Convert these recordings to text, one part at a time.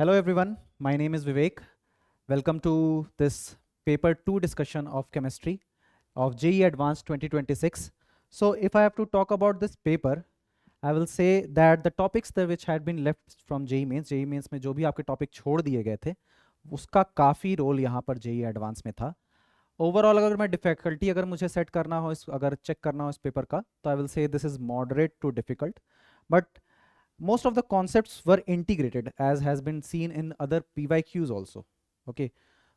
Hello everyone, my name is Vivek. Welcome to this paper 2 discussion of chemistry of JEE Advanced 2026. So if I have to talk about this paper, I will say that the topics that which had been left from JEE Mains में जो भी आपके topic छोड़ दिए गए थे उसका काफ़ी रोल यहाँ पर JEE एडवांस में था. ओवरऑल अगर मैं डिफिकल्टी अगर मुझे सेट करना हो अगर चेक करना हो इस पेपर का तो I will say this is moderate to difficult but most of the concepts were integrated as has been seen in other PYQs also. Okay,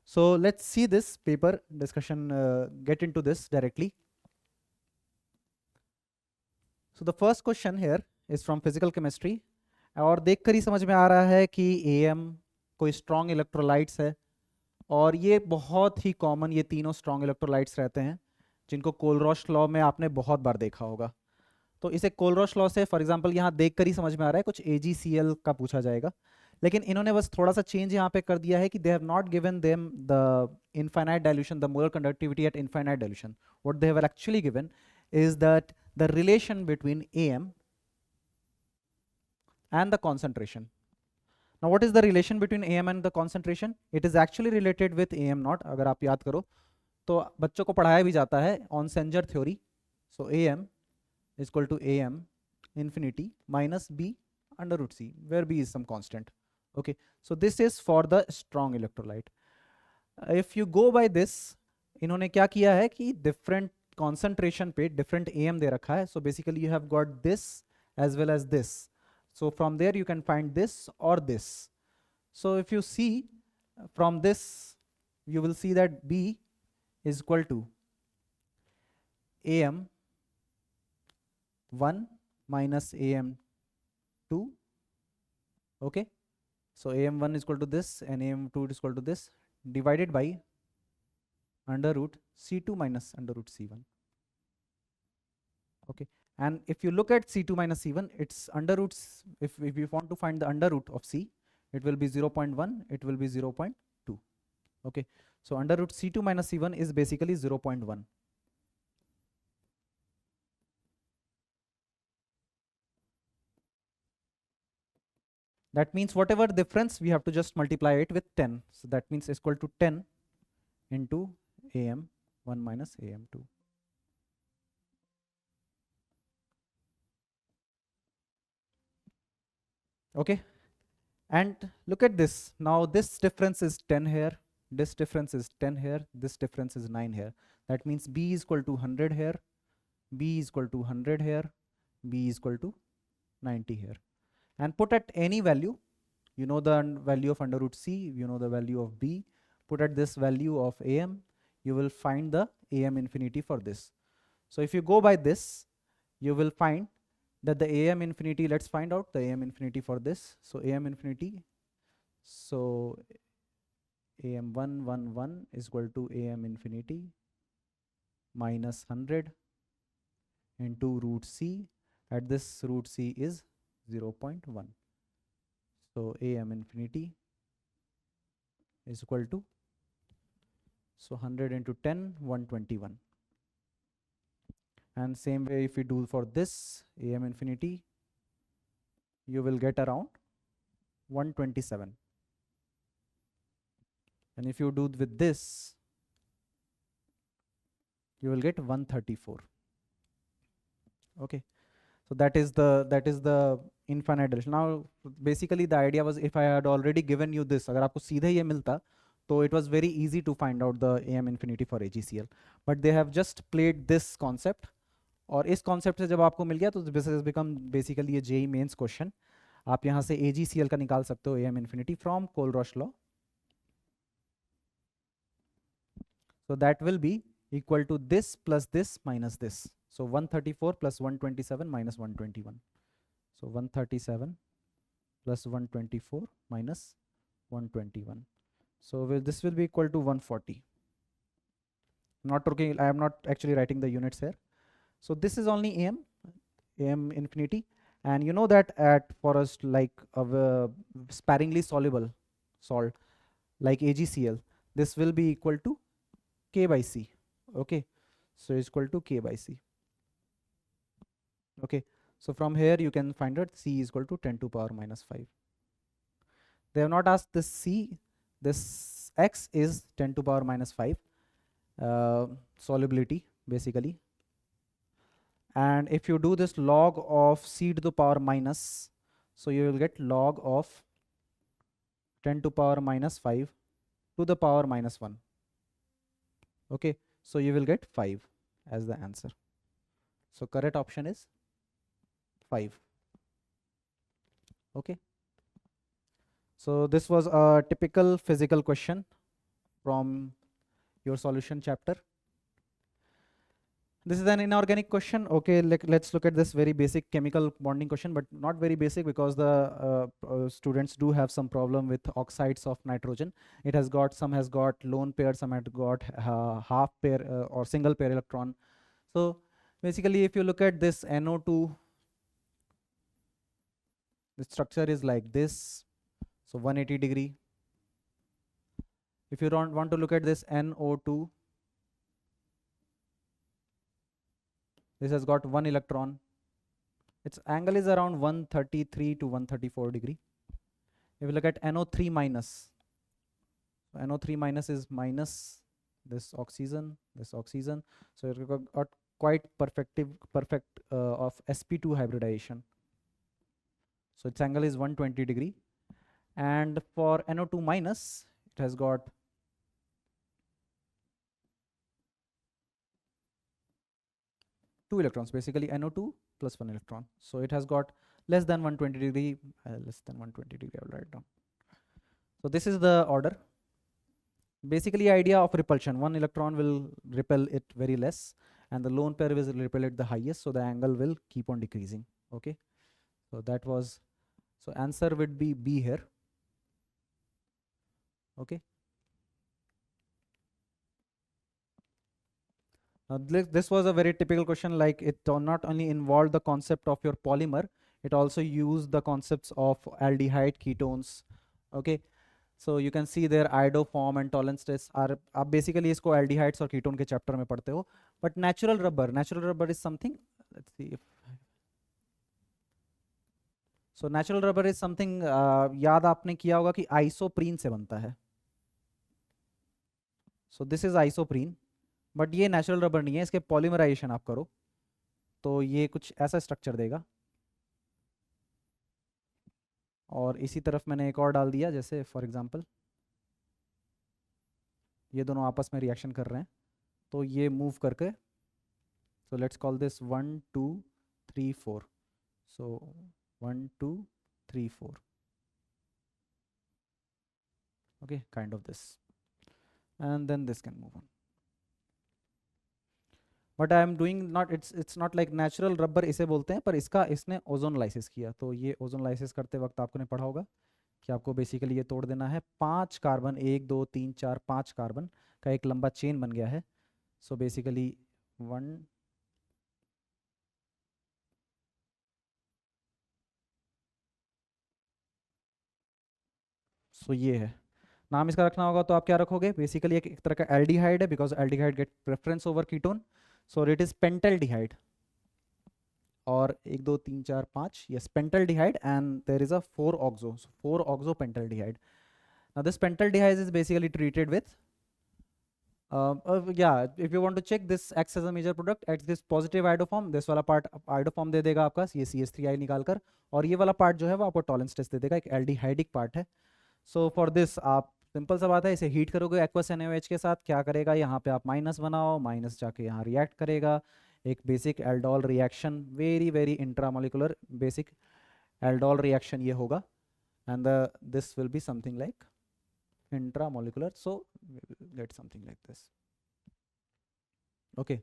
so let's see this paper discussion, get into this directly. So the first question here is from physical chemistry और देखकर ही समझ में आ रहा है कि AM कोई strong electrolytes है और ये बहुत ही कॉमन ये तीनों स्ट्रॉन्ग इलेक्ट्रोलाइट्स रहते हैं जिनको कोलरॉश लॉ में आपने बहुत बार देखा होगा. तो इसे कोलरॉश लॉ से फॉर एग्जांपल यहाँ देखकर ही समझ में आ रहा है कुछ AgCl का पूछा जाएगा, लेकिन इन्होंने बस थोड़ा सा चेंज यहाँ पे कर दिया है कि they have not given them the infinite dilution the molar conductivity eight infinite dilution. What they have actually given is that the relation between AM and the concentration. Now what is the relation between AM and the concentration? It is actually related with AM naught. अगर आप याद करो तो बच्चों को पढ़ाया भी जाता है on Sanger theory. So AM is equal to AM infinity minus B under root C, where B is some constant. Okay, so this is for the strong electrolyte. If you go by this, इन्होंने क्या किया है कि different concentration पे different AM दे रखा है. So basically you have got this as well as this. So from there you can find this or this. So if you see from this, you will see that B is equal to AM1 minus AM2. Okay, so AM1 is equal to this and AM2 is equal to this divided by under root C2 minus under root C1. Okay, and if you look at C2 minus C1, it's under roots. If you want to find the under root of C, it will be 0.1, it will be 0.2. Okay, so under root C2 minus C1 is basically 0.1. That means whatever difference we have to just multiply it with 10. So that means it's equal to 10 into AM1 minus AM2. Okay, and look at this. Now this difference is 10 here, this difference is 10 here, this difference is 9 here. That means B is equal to 100 here, B is equal to 100 here, B is equal to 90 here. And put at any value, you know the value of under root C, you know the value of B, put at this value of AM, you will find the AM infinity for this. So if you go by this, you will find that the AM infinity, let's find out the AM infinity for this. So AM infinity, so AM111 is equal to AM infinity minus 100 into root C. At this root C is 0.1. So AM infinity is equal to, so 100 into 10, 121. And same way if we do for this AM infinity, you will get around 127. And if you do with this, you will get 134. Okay, so that is the infinite dilution. Now basically the idea was if I had already given you this, अगर आपको सीधे ये मिलता तो it was very easy to find out the AM infinity for AgCl, but they have just played this concept. और इस concept से जब आपको मिल गया तो दिस इज बिकम बेसिकली ये JEE मेंस क्वेश्चन. आप यहाँ से AgCl का निकाल सकते हो AM infinity from Kohlrausch law. So that will be equal to this plus this minus this. So 134 plus 127 minus 121. So 137 plus 124 minus 121. So this will be equal to 140. I am not actually writing the units here. So this is only AM infinity, and you know that at for us like a sparingly soluble salt like AgCl, this will be equal to K by C. Okay, so it's equal to K by C. Okay, so from here you can find out C is equal to 10 to power minus 5. They have not asked this C. This X is 10 to power minus 5 solubility basically. And if you do this log of C to the power minus, so you will get log of 10 to power minus 5 to the power minus 1. Okay, so you will get 5 as the answer. So correct option is 5. Okay. So this was a typical physical question from your solution chapter. This is an inorganic question. Okay, let's look at this very basic chemical bonding question, but not very basic because the students do have some problem with oxides of nitrogen. It has got, some has got lone pair, some has got half pair or single pair electron. So basically, if you look at this NO2, the structure is like this. So 180 degree. If you don't want to look at this NO2, this has got 1 electron. Its angle is around 133 to 134 degree. If you look at NO3 minus, NO3 minus is minus this oxygen. So it got quite perfect of sp2 hybridization. So its angle is 120 degree. And for NO2 minus, it has got two electrons, basically NO2 plus 1 electron. So it has got less than 120 degree, less than 120 degree, I will write down. So this is the order. Basically idea of repulsion, one electron will repel it very less and the lone pair will repel it the highest, so the angle will keep on decreasing. Okay, so that was, so answer would be B here. Okay. Now this was a very typical question, like it not only involved the concept of your polymer, it also used the concepts of aldehyde ketones. Okay, so you can see their iodoform and tolerance tests are, आप basically इसको aldehydes और ketone के chapter में पढ़ते हो. But natural rubber is something, let's see if, so natural rubber is something याद आपने किया होगा कि isoprene से बनता है. So this is isoprene, but ये नेचुरल रबर नहीं है, इसके पॉलीमराइजेशन आप करो तो ये कुछ ऐसा स्ट्रक्चर देगा. और इसी तरफ मैंने एक और डाल दिया, जैसे फॉर एग्जांपल ये दोनों आपस में रिएक्शन कर रहे हैं तो ये मूव करके, so let's call this 1 2 3 4. So 1 2 3 4. okay, kind of this, and then this can move on. But I am doing not, it's not like natural rubber इसे बोलते हैं, पर इसने ओजोन लाइसिस किया. तो ये ओजोन लाइसिस करते वक्त आपने पढ़ा होगा कि आपको बेसिकली ये तोड़ देना है. 5 कार्बन, 1 2 3 4 5 कार्बन का एक लंबा चेन बन गया है. सो बेसिकली 1 सो ये है. नाम इसका रखना होगा तो आप क्या रखोगे, बेसिकली एक तरह का एल्डिहाइड है, because aldehyde get preference over ketone. So it is pentaldehyde. और 1 2 3 4 5, yes, pentaldehyde, and there is a 4-oxo, so 4-oxo pentaldehyde. Now this pentaldehyde is basically treated with yeah, if you want to check this acts as a major product at this positive iodoform, this वाला part iodoform दे देगा आपका ये CH3I निकाल कर, और ये वाला part जो है वो आपको टॉलेंस टेस्ट दे देगा, एक एल्डिहाइडिक पार्ट है. सो फॉर दिस आप सिंपल सा बात है, इसे हीट करोगे एक्वस NaOH के साथ, क्या करेगा यहाँ पे आप माइनस बनाओ, माइनस जाके यहाँ रिएक्ट करेगा, एक basic aldol reaction, very very intramolecular basic aldol reaction ये होगा, and this will be something like intramolecular. So get something like this. okay,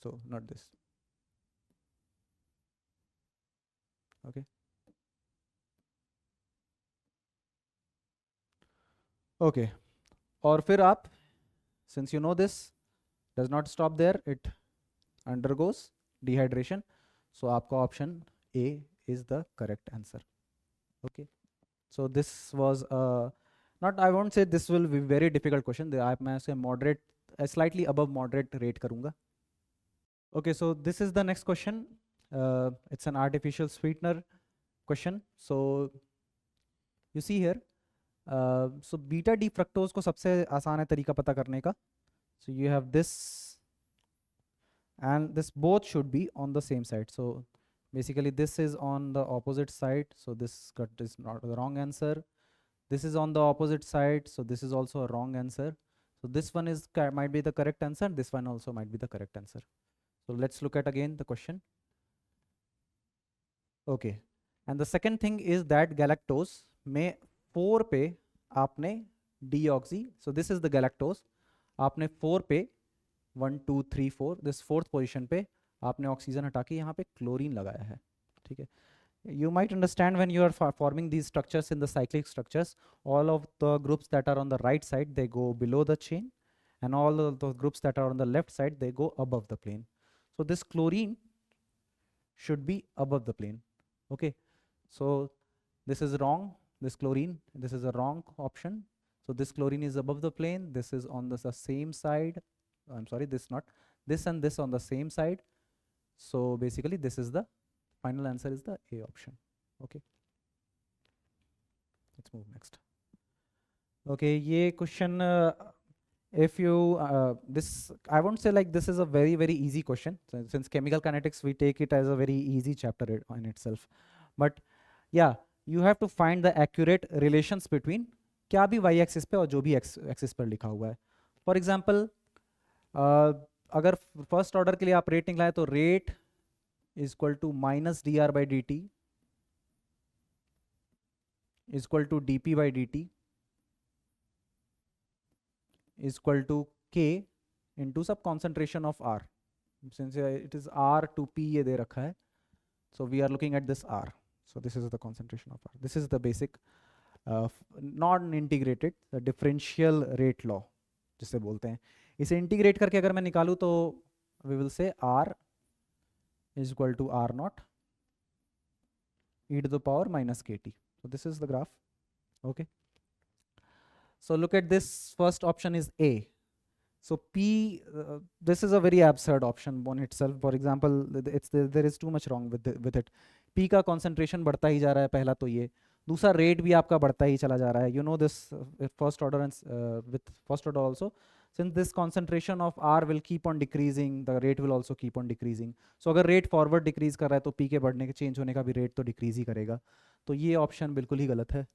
so not this. okay, okay, और फिर आप, since you know this does not stop there, it undergoes dehydration, so आपका option A is the correct answer. okay, so this was not, I won't say this will be very difficult question, मैं इसे moderate, slightly above moderate rate करूँगा. okay, so this is the next question. It's an artificial sweetener question. So you see here so beta D fructose को सबसे आसान है तरीका पता करने का. So you have this and this both should be on the same side. So basically this is on the opposite side, so this cut is not the wrong answer. This is on the opposite side, so this is also a wrong answer. So this one is might be the correct answer, this one also might be the correct answer. So let's look at again the question. Okay, and the second thing is that galactose में 4 पे आपने deoxy, so this is the galactose, आपने 4 पे 1 2 3 4 this fourth position पे आपने oxygen हटा के यहाँ पे क्लोरीन लगाया है. ठीक है, you might understand when you are forming these structures in the cyclic structures, all of the groups that are on the right side they go below the chain, and all of the groups that are on the left side they go above the plane. So this chlorine should be above the plane. Okay, so this is wrong, this chlorine, this is a wrong option. So this chlorine is above the plane, this is on the same side, I'm sorry, this not, this and this on the same side. So basically this is the final answer is the A option. Okay, let's move next. Okay, ye question, if you this, I won't say like this is a very easy question, so since chemical kinetics we take it as a very easy chapter in itself, but yeah, you have to find the accurate relations between क्या भी y axis पे और जो भी x axis पर लिखा हुआ है. For example, अगर फर्स्ट ऑर्डर के लिए आप रेट निकलाए तो rate is equal to minus D R by D T is equal to D P by D T is equal to K into सब concentration of R. Since it is R to P ये दे रखा है, so we are looking at this R. So this is the concentration of R. This is the basic non integrated differential rate law जिसे बोलते हैं. इसे integrate करके अगर मैं निकालूं तो we will say R is equal to R not E to the power minus K T. So this is the graph. Okay, so look at this, first option is A. So P, this is a very absurd option on itself. For example, there is too much wrong with it. P का concentration बढ़ता ही जा रहा है, पहला तो ये. दूसरा rate भी आपका बढ़ता ही चला जा रहा है. You know this first order and with first order also, since this concentration of R will keep on decreasing, the rate will also keep on decreasing. So अगर rate forward decrease कर रहा है तो P के बढ़ने के change होने का भी rate तो decrease ही करेगा. तो ये option बिल्कुल ही गलत है.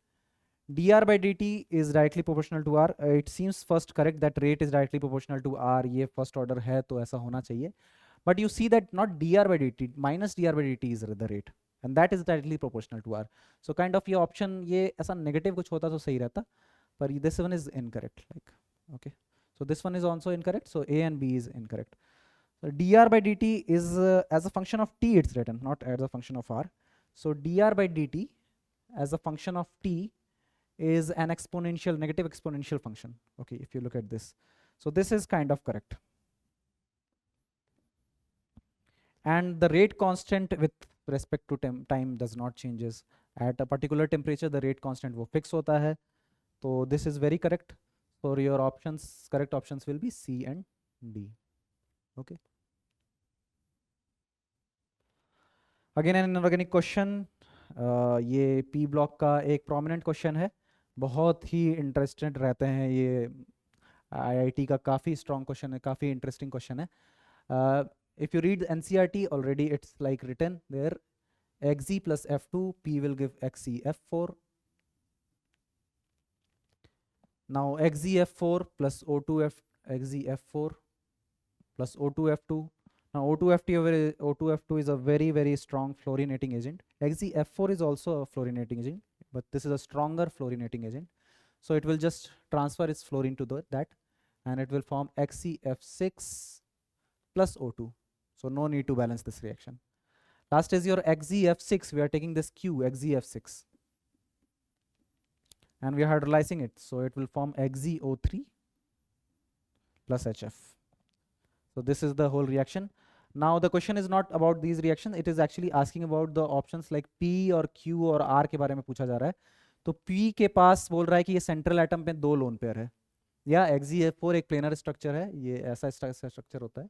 dr by dt is directly proportional to r. It seems first correct that rate is directly proportional to r. ये first order है तो ऐसा होना चाहिए. But you see that not dr by dt, minus dr by dt is the rate, and that is directly proportional to r. So kind of ये option ये ऐसा negative कुछ होता तो सही रहता, पर this one is incorrect. Like okay, so this one is also incorrect. So A and B is incorrect. So dr by dt is as a function of t it's written, not as a function of r. So dr by dt as a function of t is an exponential, negative exponential function. Okay, if you look at this, so this is kind of correct. And the rate constant with respect to time does not changes. At a particular temperature the rate constant वो fix होता है. So this is very correct. For your options, correct options will be C and D. Okay, again an inorganic question. ये P block का एक prominent question है, बहुत ही interested रहते हैं ये. आईआईटी का काफ़ी स्ट्रॉन्ग क्वेश्चन है, काफ़ी इंटरेस्टिंग क्वेश्चन है. If you read NCERT already it's like written there, xg plus f2 p will give xc f4. now xg f4 plus o2 f xg f4 plus o2 f2. now O2 f2 is a very strong fluorinating agent. xg f4 is also a fluorinating agent, but this is a stronger fluorinating agent. So it will just transfer its fluorine to that, and it will form XeF6 plus O2. So no need to balance this reaction. Last is your XeF6. We are taking this Q, XeF6, and we are hydrolyzing it. So it will form XeO3 plus HF. So this is the whole reaction. Now the question is not about these reactions. It is actually asking about the options like P or Q or R के बारे में पूछा जा रहा है. तो P के पास बोल रहा है कि ये सेंट्रल एटम पे 2 लोन पेयर है, या XeF4 एक प्लेनर स्ट्रक्चर है, ये ऐसा स्ट्रक्चर होता है.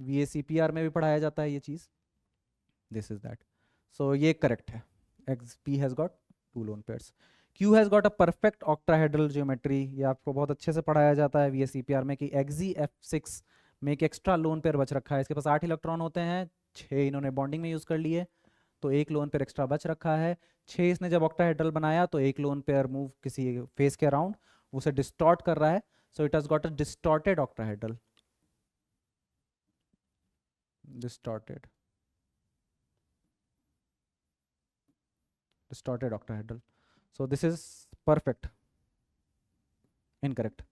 VACPR में भी पढ़ाया जाता है ये चीज़. This is that. सो ये करेक्ट है. X P has got 2 lone pairs. Q has got a perfect octahedral geometry. ये आपको बहुत अच्छे से पढ़ाया जाता है VSEPR में कि XZ में एक एक्स्ट्रा लोन पेयर बच रखा है. इसके पास 8 इलेक्ट्रॉन होते हैं, 6 इन्होंने बॉन्डिंग में यूज़ कर लिए, तो एक लोन पेयर एक्स्ट्रा बच रखा है. 6 इसने जब ऑक्टाहेड्रल बनाया तो एक लोन पेयर मूव किसी फेस के अराउंड उसे डिस्टॉर्ट कर रहा है. So it has got a distorted octahedral. distorted distorted octahedral. So this is perfect. Incorrect.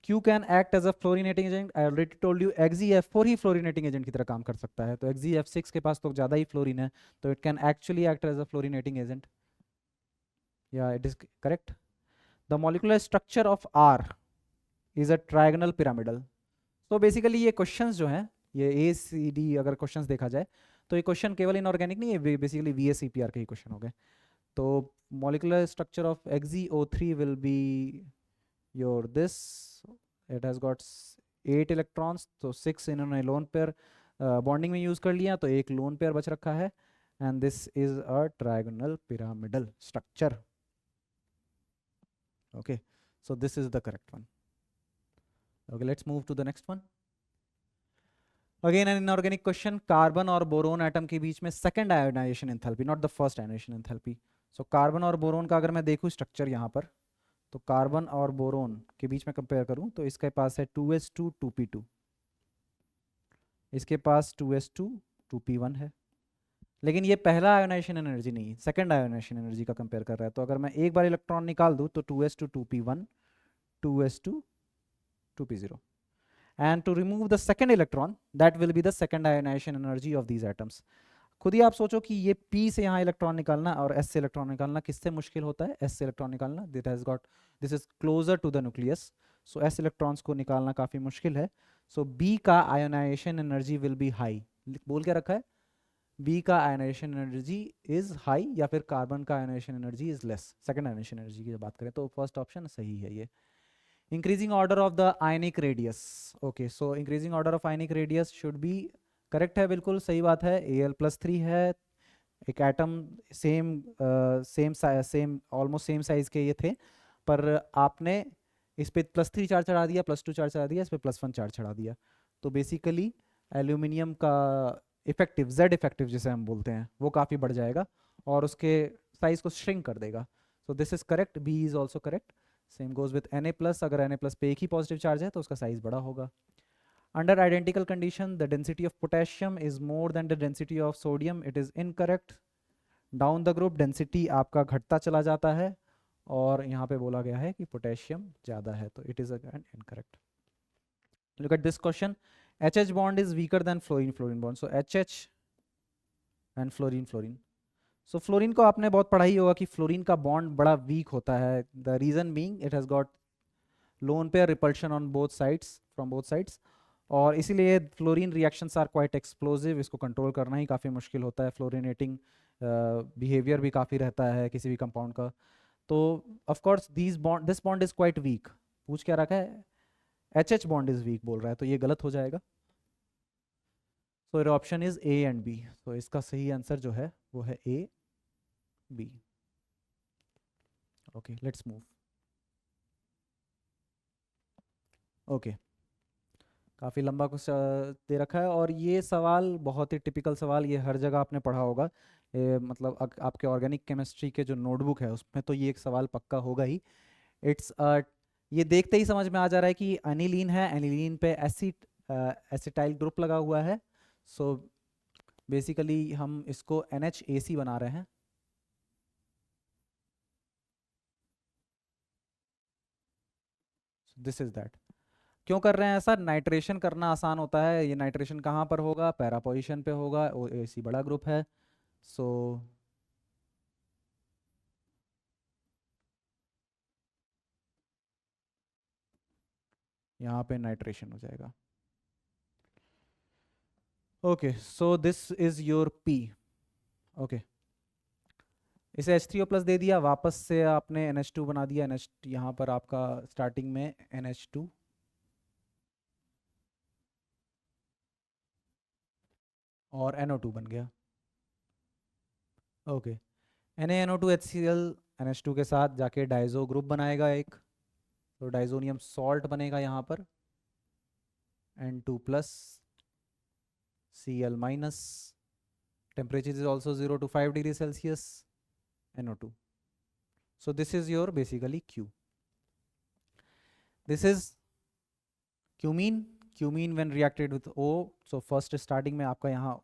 Q can act as a fluorinating agent. I already told you XeF4 he fluorinating agent की तरह काम कर सकता है. तो XeF6 के पास तो ज़्यादा ही फ्लोरीन है, तो it can actually act as a fluorinating agent. Yeah, it is correct. The molecular structure of R is a trigonal pyramidal. So basically ये questions जो हैं, ये ACD अगर questions देखा जाए तो ये question केवल inorganic नहीं है, basically VSEPR के ही question हो गए. तो molecular structure of XeO3 will be your this. It has got 8 electrons, तो 6 इन्होंने lone pair bonding में use कर लिया, तो एक lone pair बच रखा है. And this is a trigonal pyramidal structure. Okay, so this is the correct one. Okay, let's move to the next one. Again an inorganic question. Carbon और boron atom के बीच में second ionization enthalpy, not the first ionization enthalpy. So carbon और boron का अगर मैं देखूँ structure यहाँ पर, तो कार्बन और बोरोन के बीच में कंपेयर करूँ तो इसके पास है 2s2 2p2, इसके पास 2s2 2p1 है. लेकिन ये पहला आयोनाइजेशन एनर्जी नहीं, सेकंड आयोनाइजेशन एनर्जी का कंपेयर कर रहा है. तो अगर मैं एक बार इलेक्ट्रॉन निकाल दूँ तो 2s2 2p1 2s2 2p0. And to remove the second electron, that will be the second ionization energy of these atoms. खुद ही आप सोचो कि ये P से यहाँ इलेक्ट्रॉन निकालना और S से इलेक्ट्रॉन निकालना किससे मुश्किल होता है? S से इलेक्ट्रॉन निकालना. This is closer to the nucleus, so S electrons को निकालना काफ़ी मुश्किल है. So B का ionisation energy will be high. बोल क्या रखा है? B का आयोनाइजेशन एनर्जी इज हाई, या फिर कार्बन का ionisation energy is less. Second ionisation energy की जब बात करें तो फर्स्ट ऑप्शन सही है ये. Increasing order of the ionic radius. Okay, so increasing order of ionic radius should be correct है, बिल्कुल सही बात है. Al+3 है, एक atom same almost same size के ये थे, पर आपने इस पे +3 चार्ज चढ़ा दिया, +2 चार्ज चढ़ा दिया, इस पे +1 चार्ज चढ़ा दिया. तो बेसिकली एल्यूमिनियम का इफेक्टिव Z इफेक्टिव जिसे हम बोलते हैं वो काफ़ी बढ़ जाएगा और उसके साइज को श्रिंक कर देगा. So this is correct. B is also correct. Same goes with Na+. अगर Na+ पे एक ही पॉजिटिव चार्ज है तो उसका साइज बड़ा होगा. Under identical condition the density of potassium is more than the density of sodium. It is incorrect. Down the group density आपका घटता चला जाता है और यहाँ पे बोला गया है कि पोटेशियम ज़्यादा है, तो it is again incorrect. Look at this question. HH bond is weaker than fluorine bond. So HH and fluorine. So fluorine को आपने बहुत पढ़ा ही होगा कि फ्लोरीन का बॉन्ड बड़ा वीक होता है. The reason being it has got lone pair repulsion on both sides, from both sides, और इसीलिए fluorine reactions are quite explosive. इसको कंट्रोल करना ही काफ़ी मुश्किल होता है. फ्लोरिनेटिंग बिहेवियर भी काफ़ी रहता है किसी भी कंपाउंड का. तो of course this bond is quite weak. पूछ क्या रखा है? HH बॉन्ड इज वीक बोल रहा है, तो ये गलत हो जाएगा. So your option is A and B. तो इसका सही आंसर जो है वो है A B. Okay, let's move. Okay, काफ़ी लंबा कुछ दे रखा है और ये सवाल बहुत ही टिपिकल सवाल, ये हर जगह आपने पढ़ा होगा. मतलब आपके ऑर्गेनिक केमिस्ट्री के जो नोटबुक है उसमें तो ये एक सवाल पक्का होगा ही. इट्स ये देखते ही समझ में आ जा रहा है कि एनिलीन है, एनिलीन पे एसिटाइल ग्रुप लगा हुआ है. सो बेसिकली हम इसको NHAC बना रहे हैं. This is that. क्यों कर रहे हैं ऐसा? नाइट्रेशन करना आसान होता है. ये नाइट्रेशन कहाँ पर होगा? पैरा पोजीशन पे होगा. OAC बड़ा ग्रुप है. सो यहाँ पे नाइट्रेशन हो जाएगा. Okay, so this is your P. Okay, इसे H3O+ दे दिया, वापस से आपने NH2 बना दिया. यहाँ पर आपका स्टार्टिंग में NH2 और NO2 बन गया. ओके, NaNO2HCl NH2 के साथ जाके डाइजो ग्रुप बनाएगा एक, तो डाइजोनियम सॉल्ट बनेगा यहाँ पर, N2 plus Cl minus, temperature is also 0 to 5 degree Celsius, NO2. So this is your basically Q. This is cumene. Cumene when reacted with O, so first starting में आपका यहाँ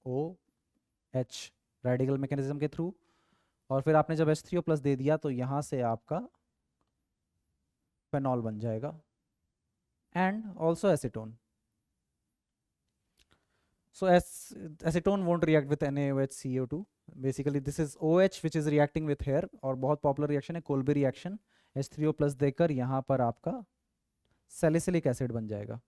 OH radical mechanism के through, और फिर आपने जब H3O plus दे दिया तो यहाँ से आपका फेनॉल बन जाएगा, and also acetone. So acetone won't react with NaOH CO2. Basically this is OH which is reacting with here, और बहुत पॉपुलर रिएक्शन है कोल्बी रिएक्शन. H3O प्लस देकर यहाँ पर आपका सैलिसिलिक एसिड बन जाएगा.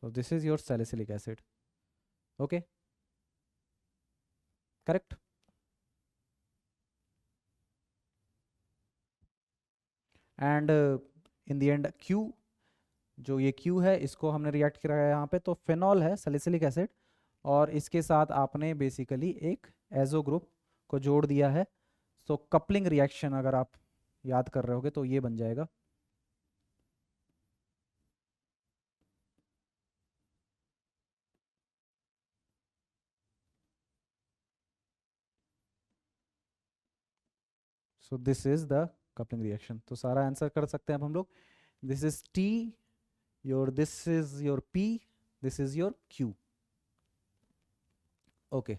So this is your salicylic acid. Okay, correct. And in the end Q, जो ये Q है इसको हमने रिएक्ट कराया यहाँ पे, तो फेनॉल है सैलिसिलिक एसिड, और इसके साथ आपने बेसिकली एक एजो ग्रुप को जोड़ दिया है. सो कपलिंग रिएक्शन अगर आप याद कर रहे होगे तो ये बन जाएगा. सो this is the coupling reaction. तो सारा आंसर कर सकते हैं अब हम लोग. This is T, your this is your P, this is your Q. Okay.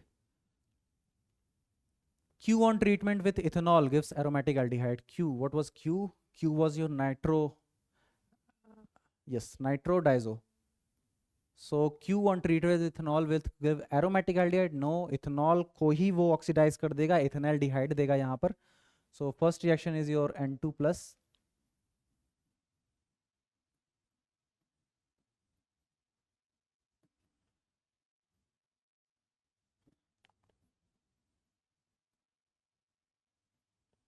Q on treatment with ethanol gives aromatic aldehyde. Q, what was Q? Q was your nitrodiazo. So Q on treatment with ethanol will give aromatic aldehyde. No, ethanol को ही वो oxidize कर देगा, ethanaldehyde देगा यहाँ पर. So first reaction is your N2 plus.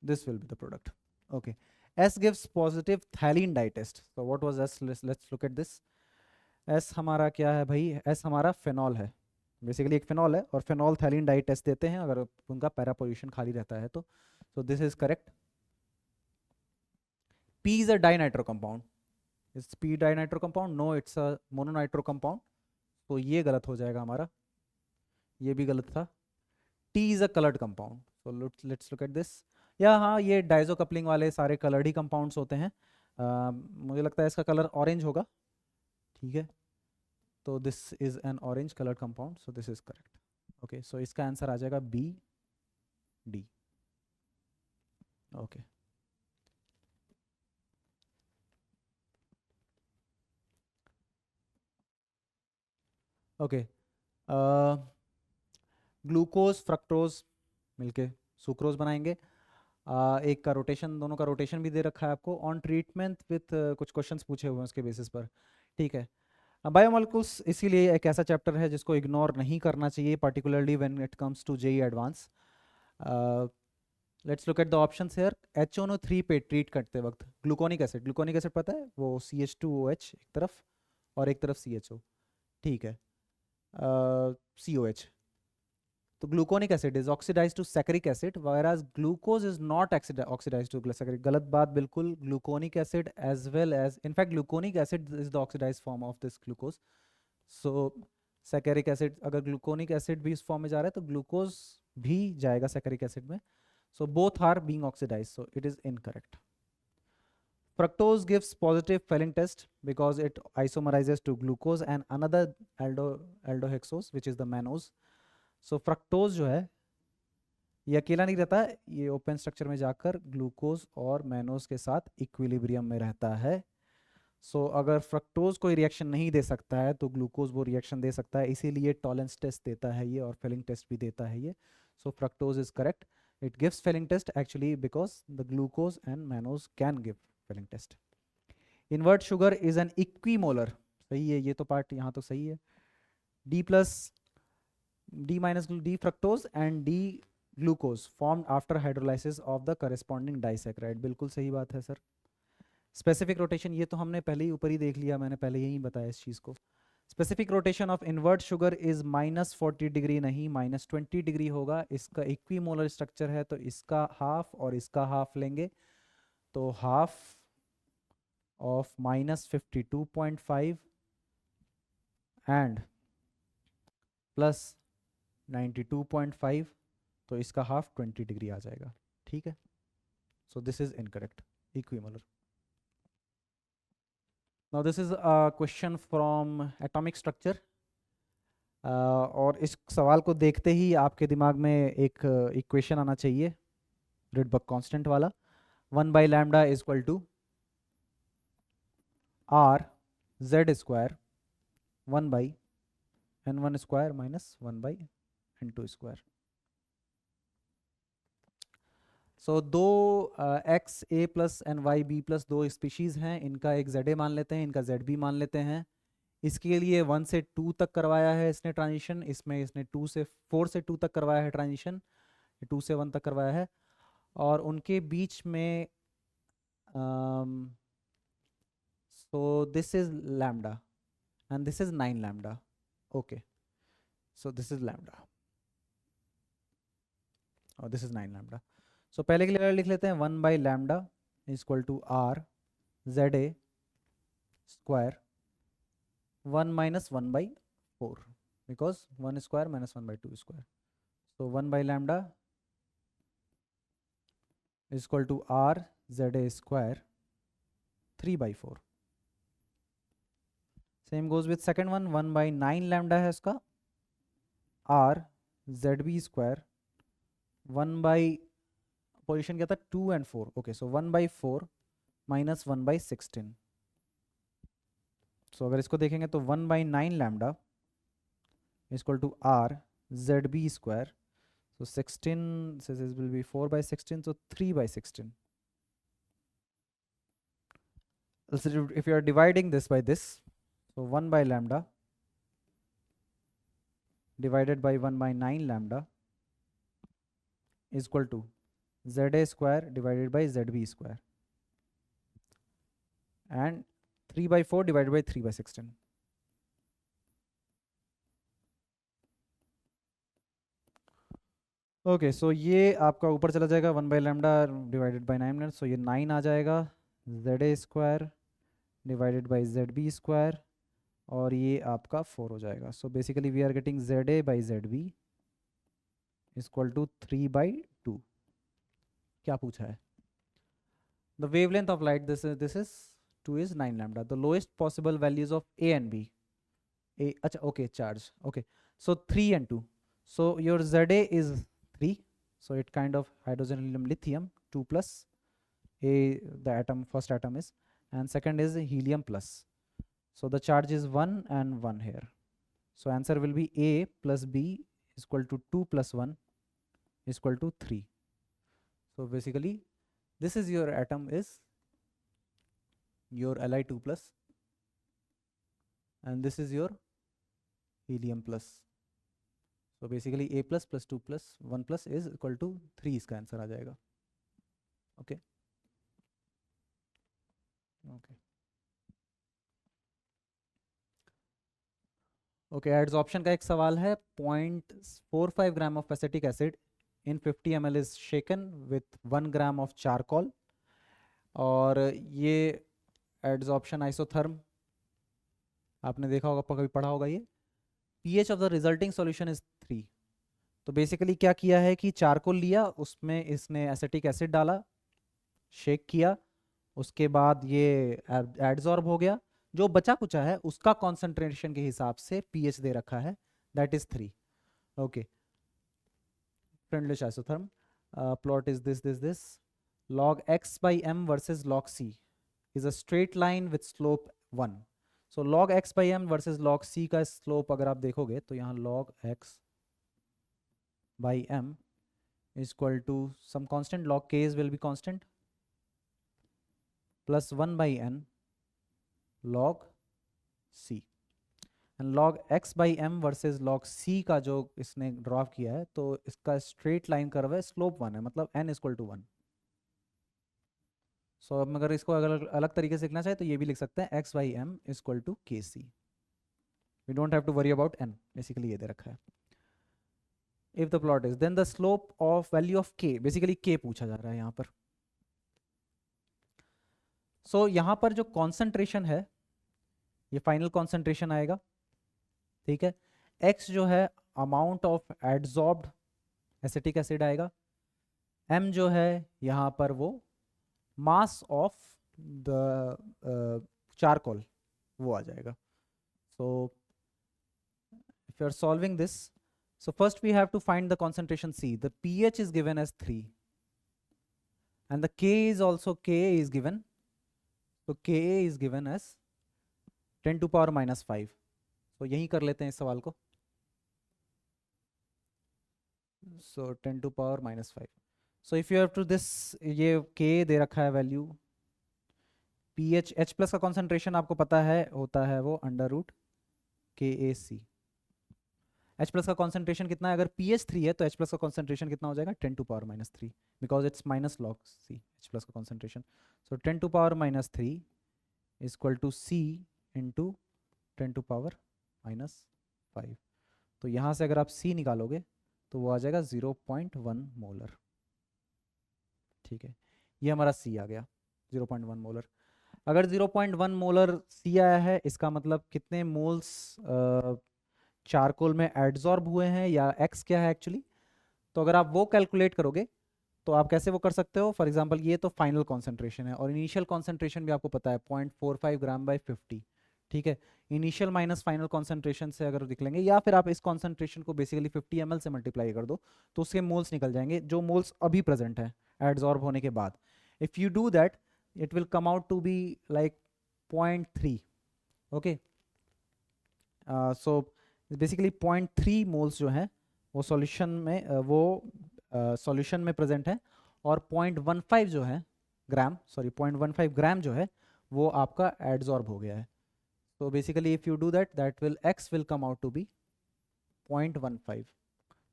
This will be the product. Okay. S gives positive phthalene dye test. So what was S? Let's look at this. S हमारा क्या है भाई? S हमारा फेनॉल है, basically एक phenol है, और phenol थैलीन die test देते हैं अगर उनका पैरा पोल्यूशन खाली रहता है तो. सो this is correct. P is a dinitro compound. Is P dinitro compound? No, it's a mononitro compound. तो ये गलत हो जाएगा हमारा, ये भी गलत था. T is a colored compound. So let's look at this. या हाँ, ये डाइजो कपलिंग वाले सारे कलर्ड ही कंपाउंड्स होते हैं. मुझे लगता है इसका कलर ऑरेंज होगा. ठीक है, तो this is an orange coloured compound, so this is correct. Okay, so इसका आंसर आ जाएगा B, D. Okay, okay. Glucose fructose मिलके सुक्रोज बनाएंगे. एक का रोटेशन, दोनों का रोटेशन भी दे रखा है आपको. ऑन ट्रीटमेंट विथ कुछ क्वेश्चंस पूछे हुए हैं उसके बेसिस पर. ठीक है. बायोमोलिकुल्स इसीलिए एक ऐसा चैप्टर है जिसको इग्नोर नहीं करना चाहिए, particularly when it comes to JEE advanced. Let's look at the options here. HNO3 पे ट्रीट करते वक्त ग्लूकोनिक एसिड, ग्लूकोनिक एसिड पता है वो CH2OH एक तरफ और एक तरफ CHO. ठीक है, COH. तो gluconic acid is oxidise to saccharic acid, whereas glucose is not oxidise to saccharic. गलत बात बिल्कुल. Gluconic acid as well as, in fact gluconic acid is the oxidise form of this glucose. So saccharic acid, अगर gluconic acid भी इस form में जा रहा है तो ग्लूकोज भी जाएगा सैकरिक एसिड में. So both are being oxidized, so it is incorrect. Fructose gives positive Fehling test because it isomerizes to glucose and another aldohexose which is the mannose. So fructose जो है ये अकेला नहीं रहता, ये ओपन स्ट्रक्चर में जाकर ग्लूकोज और मैनोज के साथ इक्विलिब्रियम में रहता है. सो अगर फ्रक्टोज कोई रिएक्शन नहीं दे सकता है तो ग्लूकोज वो रिएक्शन दे सकता है, इसीलिए टॉलरेंस टेस्ट देता है ये और फेलिंग टेस्ट भी देता है ये. So fructose is correct. It gives Fehling test actually because the glucose and mannose can give Fehling test. Invert sugar is an equimolar. सही है, ये तो पार्ट यहाँ तो सही है. D plus D minus D fructose and D glucose formed after hydrolysis of the corresponding disaccharide. बिल्कुल सही बात है सर. स्पेसिफिक रोटेशन ये तो हमने पहले ही ऊपर ही देख लिया, मैंने पहले यही बताया इस चीज़ को. Specific rotation of invert sugar is -40 degree, नहीं -20 डिग्री होगा। इसका इक्विमोलर स्ट्रक्चर है तो इसका हाफ और इसका हाफ लेंगे, तो हाफ ऑफ -52.5 एंड प्लस 92.5, तो इसका हाफ 20 डिग्री आ जाएगा। ठीक है, सो this is incorrect, equimolar. Now this is a question from atomic structure, और इस सवाल को देखते ही आपके दिमाग में एक इक्वेशन आना चाहिए, रिडबर्ग कांस्टेंट वाला। 1/λ is equal to r z square 1/n1 square minus 1/n2 square. So दो X A plus N Y B plus दो स्पीशीज़ हैं, इनका एक जेड ए मान लेते हैं, इनका जेड बी मान लेते हैं। इसके लिए 1 से 2 तक करवाया है इसने ट्रांजिशन, इसमें इसने 4 से 2 तक करवाया है ट्रांजिशन, 2 से 1 तक करवाया है। और उनके बीच में so this is lambda and this is 9 lambda. Okay, so this is lambda और this is 9 lambda. So पहले के लिए लिख लेते हैं 1/λ is equal to r za square 1 minus 1/4 because 1 square minus 1/2 square. So 1/λ is equal to r za square 3/4. Same goes with second one, 1/9 lambda है इसका, r zb square 1 by position क्या था 2 and 4, okay, so 1/4 minus 1/16। So अगर इसको देखेंगे तो 1/9 lambda is equal to r zb square, so 16, so this will be 4/16, so 3/16. So if you are dividing this by this, so 1/λ divided by 1/9 lambda is equal to za square divided by zb square and 3/4 divided by 3/16. Okay, सो ये आपका ऊपर चला जाएगा 1/λ divided by 9, सो ये 9 आ जाएगा, za square divided by zb square, और ये आपका 4 हो जाएगा। So basically we are getting za by zb is equal to 3/2। क्या पूछा है? The wavelength of light, this is 2 is 9 lambda. The lowest possible values of A and B. A, अच्छा, okay, charge. Okay, so 3 and 2. So your Za is 3. So it kind of hydrogen helium lithium 2 plus A, the atom, first atom is, and second is helium plus. So the charge is 1 and 1 here. So answer will be A plus B is equal to 2 plus 1 is equal to 3. So basically this is your atom is your Li2 plus and this is your helium plus. So basically A plus plus 2 plus 1 plus is equal to 3, इसका answer आ जाएगा। Okay okay okay, adsorption का एक सवाल है। 0.45 gram of acetic acid in 50 ml is shaken with 1 gram of charcoal, और ये adsorption isotherm आपने देखा होगा, कभी पढ़ा होगा ये। pH of the resulting solution is 3। तो बेसिकली क्या किया है कि चारकोल लिया, उसमें इसने एसिटिक एसिड डाला, शेक किया, उसके बाद ये एड्सॉर्ब हो गया, जो बचा कुचा है उसका कॉन्सेंट्रेशन के हिसाब से pH दे रखा है, that is 3। Okay, Freundlich isotherm plot is this log x by m versus log c is a straight line with slope 1. So log x by m versus log c का slope अगर आप देखोगे तो यहाँ log x by m is equal to some constant, log k's will be constant, plus 1 by n log c, and log x by m versus log c का जो इसने draw किया है, तो इसका स्ट्रेट लाइन कर्व है, slope 1 है, मतलब n इक्वल टू 1। सो अब अगर इसको अलग अलग तरीके से लिखना चाहे तो ये भी लिख सकते हैं x by m equal to K C, we don't have to worry about n, basically ये दे रखा है. If the plot is then the slope of value of k, basically k पूछा जा रहा है यहाँ पर. सो यहाँ पर जो कॉन्सेंट्रेशन है ये फाइनल कॉन्सेंट्रेशन आएगा, ठीक है. x जो है अमाउंट ऑफ एडजॉर्ब्ड एसिटिक एसिड आएगा. m जो है यहाँ पर वो मास ऑफ द चारकोल वो आ जाएगा. सो if you are solving this, so first we have to find the concentration C. The pH is given as 3 and the K is also given. So Ka is given as 10 to power minus 5. So यही कर लेते हैं इस सवाल को. So 10 to power minus 5. So if you have to this, ये K दे रखा है वैल्यू. pH H प्लस का कॉन्सेंट्रेशन आपको पता है होता है वो under root KAC. H plus का कॉन्सेंट्रेशन कितना है? अगर pH 3 है तो H प्लस का कॉन्सेंट्रेशन कितना हो जाएगा? 10 to power minus 3 because it's minus log C H plus का concentration. So 10 to power minus 3 is equal to C into 10 to power minus 5. तो यहाँ से अगर आप C निकालोगे तो वो आ जाएगा 0.1 मोलर. ठीक है, ये हमारा C आ गया 0.1 मोलर. अगर 0.1 मोलर C आया है इसका मतलब कितने मोल्स चारकोल में एडजॉर्ब हुए हैं या x क्या है एक्चुअली. तो अगर आप वो कैलकुलेट करोगे तो आप कैसे वो कर सकते हो. फॉर एग्जांपल ये तो फाइनल कॉन्सेंट्रेशन है और इनिशियल कॉन्सेंट्रेशन भी आपको पता है 0.45 ग्राम बाई 50. ठीक है, इनिशियल माइनस फाइनल कॉन्सेंट्रेशन से अगर देख लेंगे या फिर आप इस कॉन्सेंट्रेशन को बेसिकली 50 ml से मल्टीप्लाई कर दो तो उसके मोल्स निकल जाएंगे जो मोल्स अभी प्रेजेंट है एडजॉर्ब होने के बाद. If you do that it will come out to be like 0.3. Okay, so basically 0.3 moles जो हैं वो सॉल्यूशन में प्रेजेंट है और 0.15 जो है ग्राम 0.15 ग्राम जो है वो आपका एडजॉर्ब हो गया है. So basically if you do that, that will x will come out to be 0.15.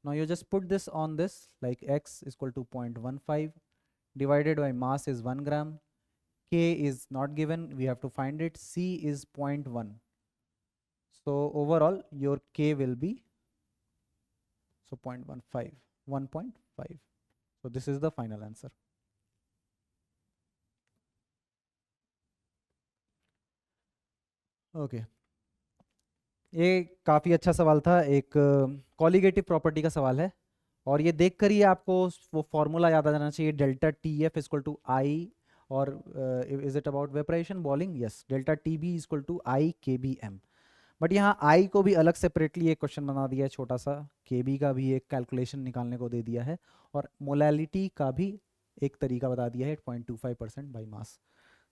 Now you just put this on this like x is equal to 0.15 divided by mass is 1 gram. K is not given, we have to find it. C is 0.1. So overall your K will be 0.15, 1.5. So this is the final answer. Okay, ये काफ़ी अच्छा सवाल था. एक colligative property का सवाल है और ये देख कर ही आपको वो फॉर्मूला याद आ जाना चाहिए delta T F equal to I और is it about vaporation boiling. Yes, delta T B equal to I K B M. But यहाँ आई को भी अलग सेपरेटली एक क्वेश्चन बना दिया है छोटा सा. के बी का भी एक कैलकुलेशन निकालने को दे दिया है और मोलैलिटी का भी एक तरीका बता दिया है 0.25% by mass.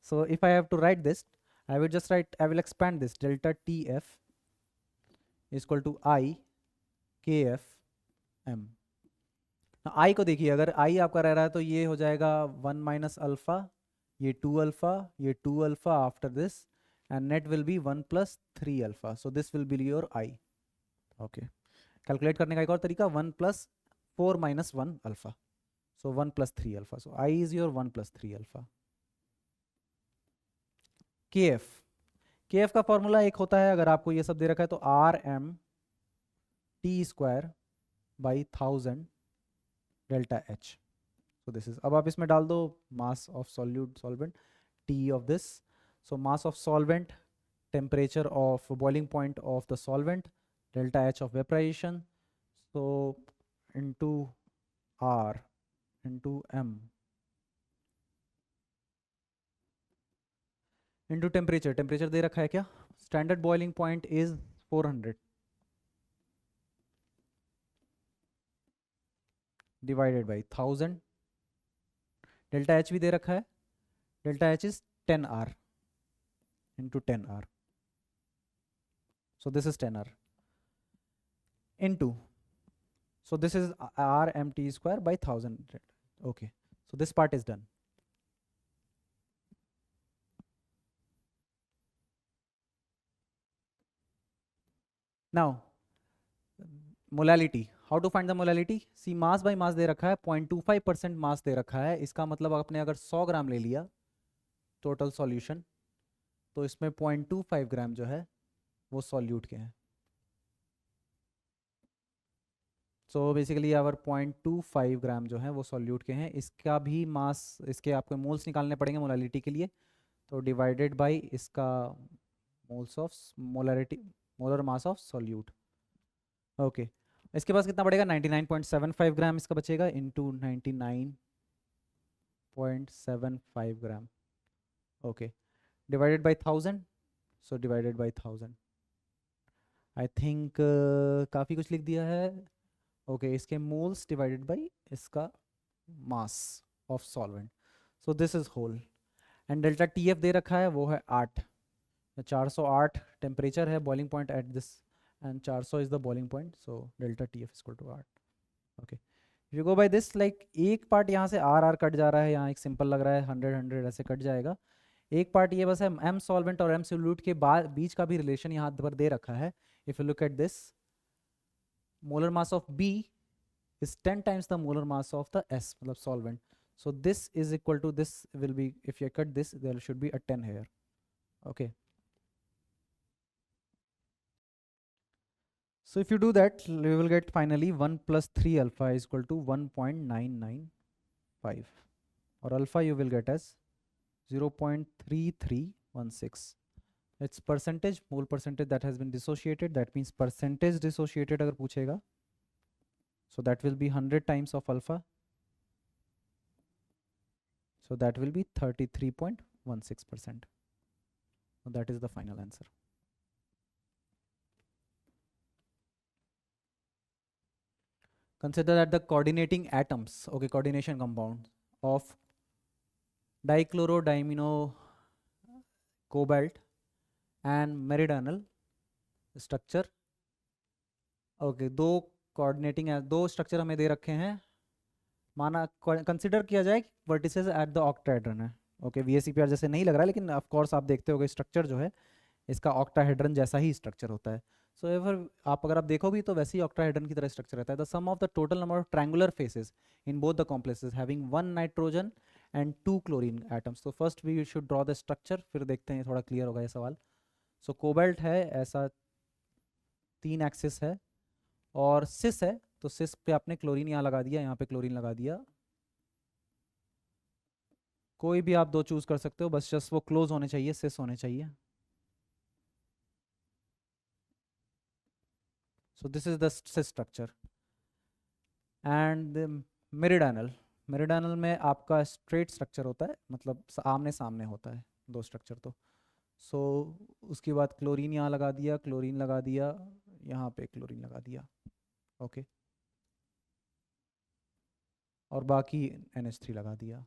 So if I have to write this I will expand this delta TF is equal to I KF M. I को देखिए, अगर I आपका रह रहा है तो ये हो जाएगा 1 माइनस अल्फा, ये 2 अल्फा, ये 2 alpha after this and net will be 1 plus 3 alpha. So this will be your I. Okay, calculate करने का एक और तरीका 1 plus 4 minus 1 alpha. So 1 plus 3 alpha. So I is your 1 plus 3 alpha. KF का formula एक होता है, अगर आपको ये सब दे रखा है तो RM T square by 1000 delta H. So this is, अब आप इसमें डाल दो mass of solvent T of this. So mass of solvent, temperature of boiling point of the solvent, delta H of vaporisation. So into R into M into temperature दे रखा है क्या? Standard boiling point is 400 divided by 1000. Delta H भी दे रखा है, delta H is 10R into 10R. So this is 10R into, so this is RMT square by 1000. Okay, so this part is done. Now molality, how to find the molality? See, mass by mass दे रखा है, 0.25% मास दे रखा है. इसका मतलब आपने अगर 100 ग्राम ले लिया टोटल सॉल्यूशन तो इसमें 0.25 ग्राम जो है वो सॉल्यूट के हैं. सो बेसिकली आवर 0.25 ग्राम जो है वो सॉल्यूट के हैं, इसका भी मास, इसके आपको मोल्स निकालने पड़ेंगे मोलालिटी के लिए, तो डिवाइडेड बाय इसका moles of molarity, molar mass of solute. Okay, इसके पास कितना पड़ेगा, 99.75 ग्राम इसका बचेगा into 99.75 gram. Okay, divided by 1000, so divided by 1000। I think काफ़ी कुछ लिख दिया है। ओके, इसके मोल्स डिवाइडेड बाय इसका mass of solvent, so this is whole. And delta T F दे रखा है वो है 8, 408 टेम्परेचर है boiling point at this, and 400 is the boiling point, so delta T F equal to 8। Okay, if you go by this, like एक part यहाँ से are are cut जा रहा है, यहाँ एक सिंपल लग रहा है 100 100 ऐसे कट जाएगा, एक पार्ट ये बस है एम सॉल्वेंट और एम सोल्यूट के बाद बीच का भी रिलेशन यहाँ पर दे रखा है। If you look at this, molar mass of B is 10 times the molar mass of the S, मतलब solvent. So this is equal to, this will be, if you cut this, there should be a 10 here. Okay. So if you do that, we will get finally 1 plus 3 alpha is equal to 1.995. Or alpha you will get as 0.3316. It's percentage, mole percentage that has been dissociated. That means percentage dissociated अगर पूछेगा, so that will be 100 times of alpha. So that will be 33.16%. So that is the final answer. Consider that the coordinating atoms, okay, coordination compounds of dichlorodiamino cobalt and meridional structure. Okay, दो coordinating दो structure हमें दे रखे हैं, माना consider किया जाए कि vertices at the octahedron है। ओके, VSEPR जैसे नहीं लग रहा है, लेकिन ऑफ कोर्स आप देखते होगे स्ट्रक्चर जो है इसका ऑक्टाहेड्रन जैसा ही स्ट्रक्चर होता है। सो एवर आप अगर आप देखो भी तो वैसे ही ऑक्टाहेड्रन की तरह स्ट्रक्चर रहता है। The sum of the total number of triangular faces in both the complexes having 1 nitrogen and 2 chlorine atoms. तो first we should draw the structure, फिर देखते हैं थोड़ा क्लियर होगा ये सवाल। सो कोबाल्ट है ऐसा 3 एक्सिस है, और सिस है, तो सिस पे आपने क्लोरीन यहाँ लगा दिया, यहाँ पे क्लोरीन लगा दिया, कोई भी आप दो चूज कर सकते हो, बस जस्ट वो क्लोज होने चाहिए, सिस होने चाहिए। So this is the cis structure. And meridional, meridional में आपका स्ट्रेट स्ट्रक्चर होता है, मतलब आमने सामने होता है दो स्ट्रक्चर। तो सो उसके बाद क्लोरीन यहाँ लगा दिया, क्लोरीन लगा दिया, यहाँ पे क्लोरीन लगा दिया। ओके, और बाकी NH3 लगा दिया।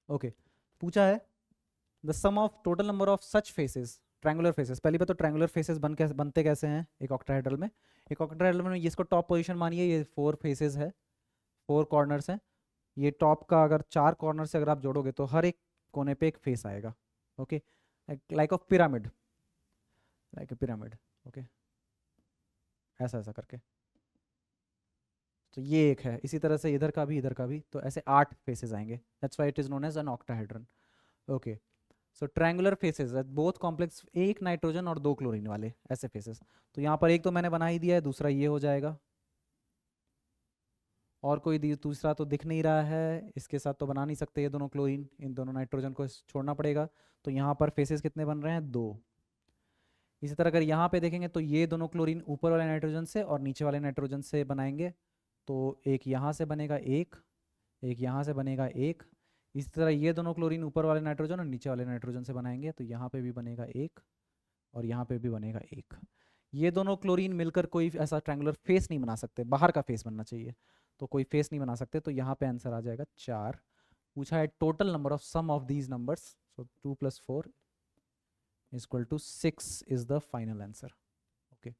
ओके, पूछा है the sum of total number of such faces, triangular faces. पहली बात तो ट्रायंगुलर फेसेस बनते कैसे हैं एक ऑक्टाहेड्रल में। एक ऑक्टाहेड्रल में ये इसको टॉप पोजीशन मानिए, ये 4 फेसेस है, 4 कॉर्नर्स हैं। ये टॉप का अगर 4 कॉर्नर से अगर आप जोड़ोगे तो हर एक कोने पे एक फेस आएगा। Okay, like of pyramid, like a pyramid. Okay, ऐसा ऐसा करके, तो ये एक है। इसी तरह से इधर का भी, इधर का भी, तो ऐसे 8 फेसेस आएंगे। That's why it is known as an octahedron. Okay, so triangular faces both complex, एक नाइट्रोजन और 2 क्लोरीन वाले ऐसे फेसेस। तो यहाँ पर एक तो मैंने बना ही दिया है, दूसरा ये हो जाएगा, और कोई दूसरा तो दिख नहीं रहा है, इसके साथ तो बना नहीं सकते ये दोनों क्लोरीन, इन दोनों नाइट्रोजन को छोड़ना पड़ेगा। तो यहाँ पर फेसेस कितने बन रहे हैं, 2। इसी तरह अगर यहाँ पे देखेंगे तो ये दोनों क्लोरीन ऊपर वाले नाइट्रोजन से और नीचे वाले नाइट्रोजन से बनाएंगे, तो एक यहाँ से बनेगा एक यहाँ से बनेगा एक। इसी तरह ये दोनों क्लोरीन ऊपर वाले नाइट्रोजन और नीचे वाले नाइट्रोजन से बनाएंगे, तो यहाँ पे भी बनेगा एक और यहाँ पे भी बनेगा एक। ये दोनों क्लोरीन मिलकर कोई ऐसा ट्रायंगुलर फेस नहीं बना सकते, बाहर का फेस बनना चाहिए, तो कोई फेस नहीं बना सकते। तो यहाँ पे आंसर आ जाएगा 4। पूछा है total number of sum of these numbers, so 2 + 4 = 6 is the final answer. Okay.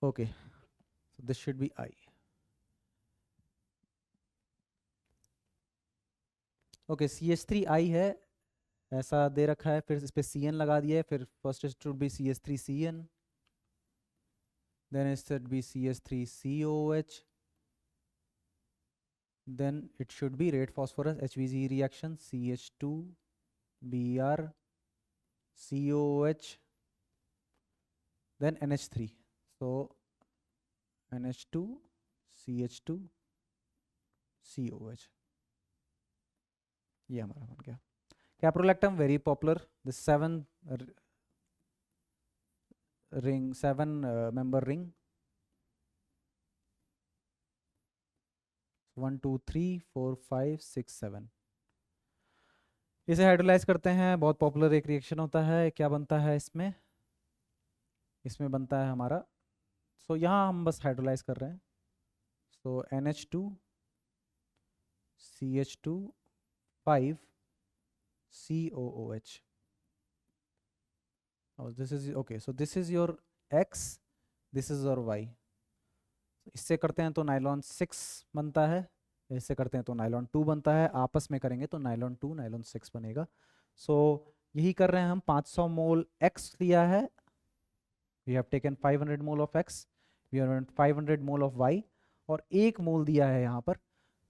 Okay, so this should be I. Okay, CH3I है, ऐसा दे रखा है, फिर इस पे CN लगा दिया है, फिर first it should be CH3CN, then it should be CH3COH, then it should be red phosphorus HVG reaction CH2Br COOH, then NH3. So NH2, CH2, COH. ये हमारा बन गया. Caprolactam very popular. The seven member ring. 1 2 3 4 5 6 7. इसे hydrolyse करते हैं, बहुत popular एक reaction होता है. क्या बनता है इसमें? इसमें बनता है हमारा, सो यहाँ हम बस हाइड्रोलाइज कर रहे हैं. सो NH2 CH2 5 COOH. This is okay. So this is your X, this is your Y. इससे करते हैं तो नाइलॉन 6 बनता है, इससे करते हैं तो नाइलॉन 2 बनता है, आपस में करेंगे तो नाइलॉन 2 नाइलॉन 6 बनेगा. सो यही कर रहे हैं हम. 500 मोल X लिया है, we have taken 500 mole of X, we have 500 mole of Y, और 1 मोल दिया है यहाँ पर.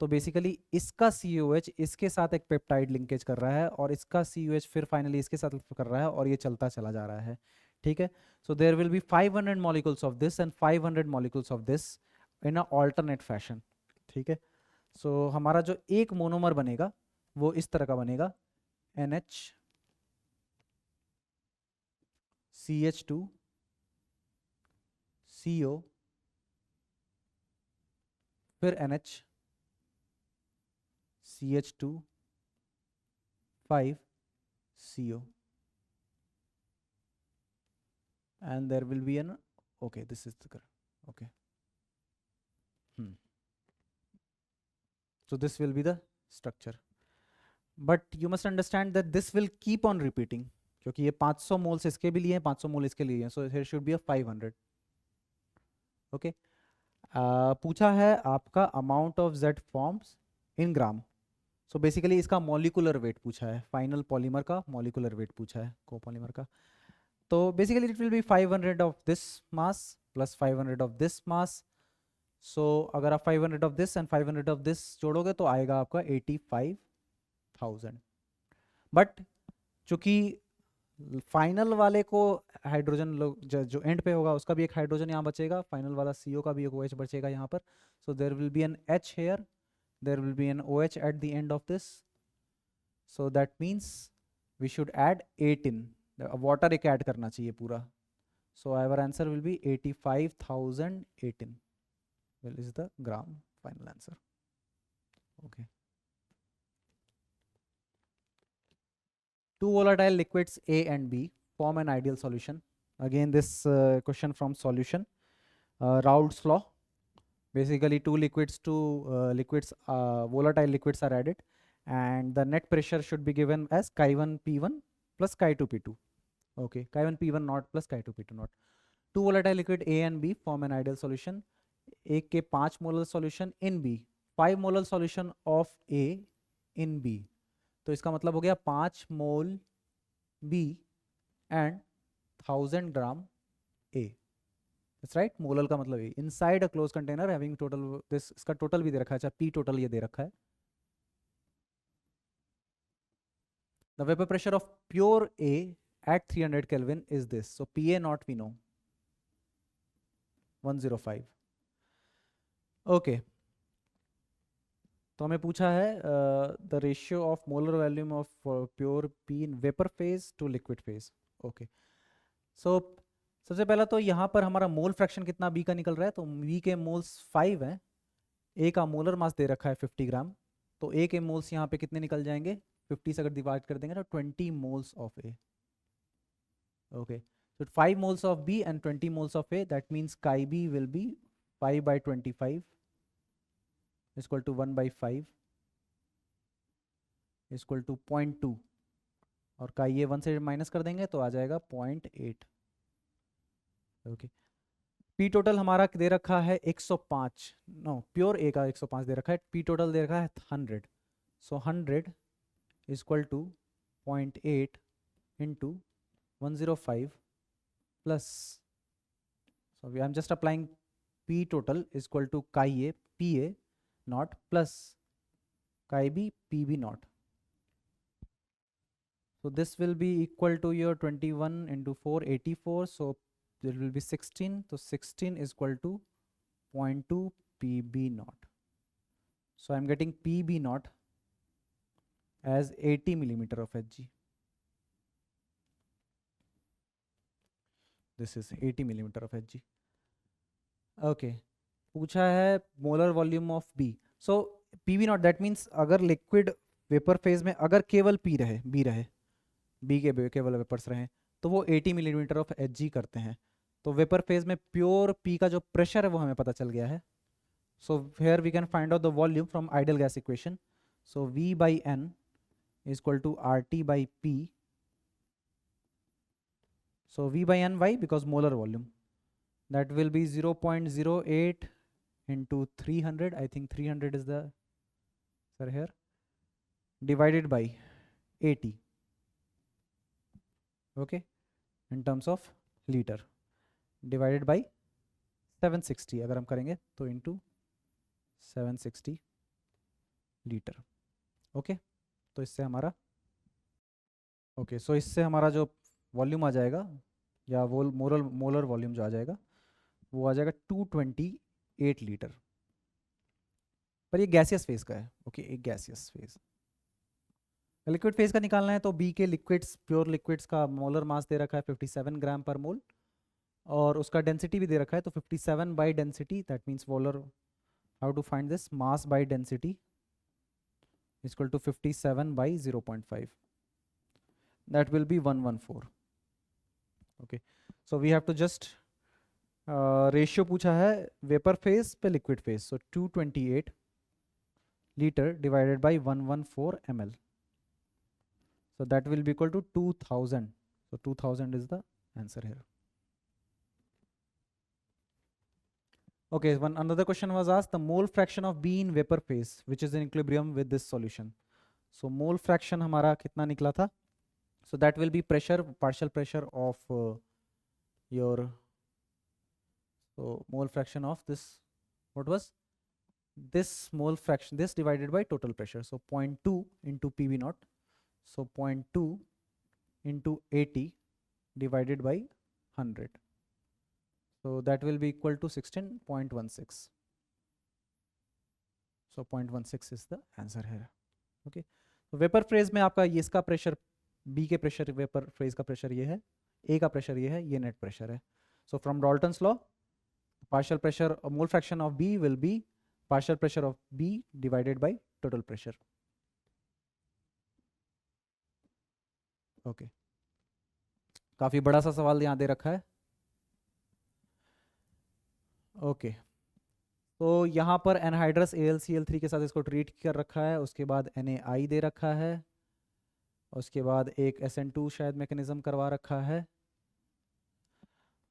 तो बेसिकली इसका COH इसके साथ एक पेप्टाइड लिंकेज कर रहा है, और इसका COH फिर फाइनली इसके साथ कर रहा है, और ये चलता चला जा रहा है. ठीक है. So there will be 500 molecules of this and 500 molecules of this in a alternate fashion. ठीक है. सो हमारा जो एक मोनोमर बनेगा वो इस तरह का बनेगा. NH CH2 CO फिर NH CH2 5 CO, and there will be an, okay, this is the correct, okay. So this will be the structure, but you must understand that this will keep on repeating, क्योंकि ये 500 moles इसके भी लिए हैं, 500 मोल इसके लिए हैं. So here should be a 500. okay. पूछा है आपका amount of Z forms in gram. So basically इसका मॉलिकुलर वेट पूछा है, फाइनल पॉलीमर का मॉलिकुलर वेट पूछा है, कोपॉलीमर का. तो basically it will be 500 of this mass plus 500 of this mass. So अगर आप 500 of this and 500 of this जोड़ोगे तो आएगा आपका 85,000. बट चूंकि फाइनल वाले को हाइड्रोजन जो एंड पे होगा उसका भी एक हाइड्रोजन यहाँ बचेगा, फाइनल वाला CO का भी एक OH बचेगा यहाँ पर. So there will be an H here, there will be an OH at the end of this. So that means we should add 18. Water एक add करना चाहिए पूरा. So our answer will be 85,018. Well, is the gram final answer. Okay. Two volatile liquids A and B form an ideal solution. Again, this question from solution. Raoult's law. Basically, two volatile liquids are added, and the net pressure should be given as chi1 P1 plus chi2 P2. Okay, chi1 P1 naught plus chi2 P2 naught. Two volatile liquid A and B form an ideal solution. एक के 5 molar solution in B, 5 molar solution of A in B. तो इसका मतलब हो गया 5 मोल B and 1000 gram A. That's right. Molar का मतलब ये inside a closed container having total this, इसका टोटल भी दे रखा है, अच्छा P total ये दे रखा है. The vapor pressure of pure A at 300 Kelvin is this. So PA naught we know 105. Okay. तो हमें पूछा है the ratio of molar volume of pure P in vapor phase to liquid phase. Okay. So सबसे पहला तो यहाँ पर हमारा मोल फ्रैक्शन कितना B का निकल रहा है, तो B के मोल्स 5 हैं, A का मोलर मास दे रखा है 50 ग्राम, तो A के मोल्स यहाँ पे कितने निकल जाएंगे, 50 से अगर डिवाइड कर देंगे तो 20 moles of A. Okay, so 5 moles of B and 20 moles of A, that means chi B will be 5 by 25 is equal to 1 by 5 is equal to 0.2, और chi A 1 से माइनस कर देंगे तो आ जाएगा 0.8. ओके, P टोटल हमारा दे रखा है 105, no pure A का 105 दे रखा है, P टोटल दे रखा है 100, सो 100 is equal to 0.8 into 105 plus, so I'm just applying P total is equal to chi A PA naught plus chi B PB naught. So this will be equal to your 21 into 4, 84. So there will be 16. So 16 is equal to 0.2 PB naught. So I'm getting PB naught as 80 millimeter of Hg. This is 80 millimeter of Hg. Okay. पूछा है molar volume of B. So PB naught that means अगर liquid vapour phase में अगर केवल B रहे B के केवल vapours रहे तो वो 80 मिलीमीटर ऑफ Hg करते हैं. तो वेपर फेज में प्योर P का जो प्रेशर है वो हमें पता चल गया है. So here we can find out the volume from ideal gas equation. So V by N is equal to RT by P. So V by N, why? Because molar volume. That will be 0.08 into 300. I think 300 is the answer here. Divided by 80. Okay. In terms of liter. Divided by 760. अगर हम करेंगे तो into 760 litre. Okay. तो इससे हमारा इससे हमारा जो वॉल्यूम आ जाएगा या वो मोलर वॉल्यूम जो आ जाएगा वो आ जाएगा 228 लीटर. पर ये गैसियस फेज का है. ओके. एक गैसियस फेज. लिक्विड फेज का निकालना है तो बी के लिक्विड्स प्योर लिक्विड्स का मोलर मास दे रखा है 57 ग्राम पर मोल और उसका डेंसिटी भी दे रखा है. तो 57 by density that means molar. How to find this? Mass by density is equal to 57 by 0.5. That will be 114. Okay. So we have to just ratio पूछा है वेपर फेज पे liquid phase. So 228 liter divided by 114 ml. So that will be equal to 2000. So 2000 is the answer here. Okay, another question was asked, the mole fraction of B in vapor phase which is in equilibrium with this solution. So mole fraction हमारा कितना निकला था? So that will be pressure, partial pressure of your, so mole fraction of this, what was this mole fraction, this divided by total pressure. So 0.2 into PV naught. So 0.2 into 80 divided by 100. So that will be equal to 16.16. So 0.16 is the answer here. Okay. तो vapour phase में आपका ये इसका pressure B के pressure vapour phase का pressure ये है, ए का प्रेशर ये है, ये नेट प्रेशर है. So from Dalton's law partial pressure mole fraction of B will be partial pressure of B divided by total pressure. Okay. काफी बड़ा सा सवाल यहाँ दे रखा है. ओके. तो यहाँ पर एनहाइड्रस AlCl3 के साथ इसको ट्रीट कर रखा है. उसके बाद NaI दे रखा है. उसके बाद एक SN2 शायद मैकेनिज्म करवा रखा है.